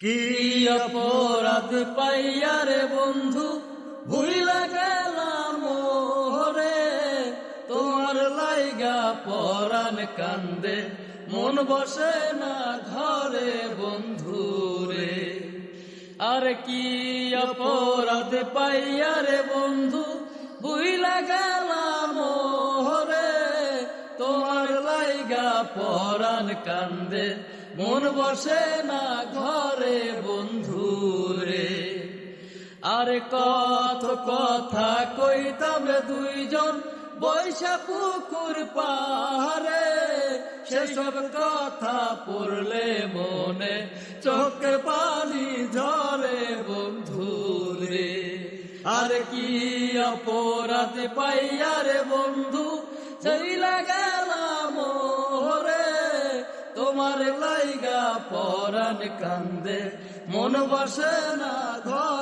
কি অপরাধ পাইয়া রে বন্ধু ভুইলা গেলাম মোরে, তোমার লাইগা পরাণ কান্দে মন বসে না ঘরে বন্ধু রে। আর কি অপরাধ পাইয়া রে বন্ধু ভুইলা গেলাম মোরে, তোমার লাইগা পরাণ কান্দে মন বসে না ঘরে বন্ধু রে। আরে কত কথা কইতাম রে দুইজন বৈশা পুকুর পাহাড়ে, সেসব কথা পড়লে মনে চোখে পানি ঝরে বন্ধু রে। আর কি অপরাধ পাইয়া রে বন্ধু চইলা গেলাম মোরে, তোমার লাইগা পরাণ কান্দে মন বসে না ঘরে।